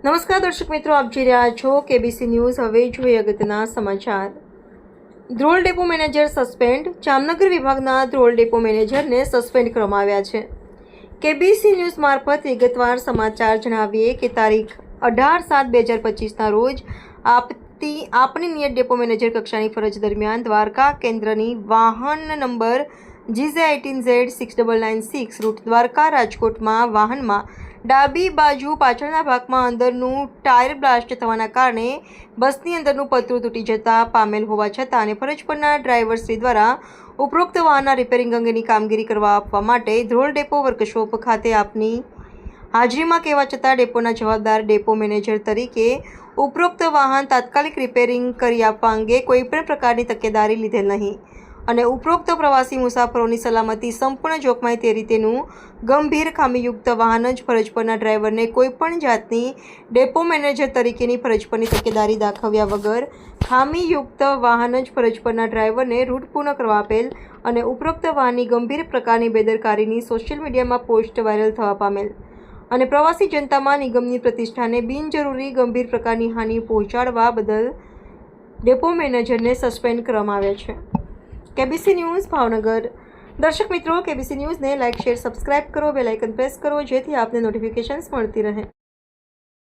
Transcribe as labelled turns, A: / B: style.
A: નમસ્કાર દર્શક મિત્રો, આપ જોઈ રહ્યા છો કેબીસી ન્યૂઝ। હવે જોઈએ અગત્યના સમાચાર। Dhrol depot manager suspend. Jamnagar વિભાગના ધ્રોલ ડેપો મેનેજરને સસ્પેન્ડ કરવામાં આવ્યા છે। કેબીસી ન્યૂઝ મારફત વિગતવાર સમાચાર જણાવીએ કે તારીખ 18/7/2025ના રોજ આપની નિયત ડેપો મેનેજર કક્ષાની ફરજ દરમિયાન દ્વારકા કેન્દ્રની વાહન નંબર GZ18Z6996 રૂટ દ્વારકા રાજકોટમાં વાહનમાં ડાબી બાજુ પાછળના ભાગમાં અંદરનું ટાયર બ્લાસ્ટ થવાના કારણે બસની અંદરનું પતરું તૂટી જતા પામેલ હોવા છતાં અને ફરજ પરના ડ્રાઈવરશ્રી દ્વારા ઉપરોક્ત વાહનના રિપેરિંગ અંગેની કામગીરી કરવા આપવા માટે ધ્રોલ ડેપો વર્કશોપ ખાતે આપની હાજરીમાં કહેવા છતાં ડેપોના જવાબદાર ડેપો મેનેજર તરીકે ઉપરોક્ત વાહન તાત્કાલિક રિપેરિંગ કરી આપવા અંગે કોઈપણ પ્રકારની તકેદારી લીધેલ નહીં અને ઉપરોક્ત પ્રવાસી મુસાફરોની સલામતી સંપૂર્ણ જોખમાય તે રીતેનું ગંભીર ખામીયુક્ત વાહન જ ફરજ પરના ડ્રાઈવરને કોઈપણ જાતની ડેપો મેનેજર તરીકેની ફરજ પરની તકેદારી દાખવ્યા વગર ખામીયુક્ત વાહન જ ફરજ પરના ડ્રાઈવરને રૂટ પૂર્ણ કરવા આપેલ અને ઉપરોક્ત વાહનની ગંભીર પ્રકારની બેદરકારીની સોશિયલ મીડિયામાં પોસ્ટ વાયરલ થવા પામેલ અને પ્રવાસી જનતામાં નિગમની પ્રતિષ્ઠાને બિનજરૂરી ગંભીર પ્રકારની હાનિ પહોંચાડવા બદલ ડેપો મેનેજરને સસ્પેન્ડ કરવામાં આવ્યા છે। KBC news Bhavnagar. દર્શક મિત્રો, કેબીસી ન્યૂઝને લાઇક, શેર, સબસ્ક્રાઇબ કરો, બેલ આઇકન પ્રેસ કરો જેથી આપને નોટિફિકેશન્સ મળતી રહે।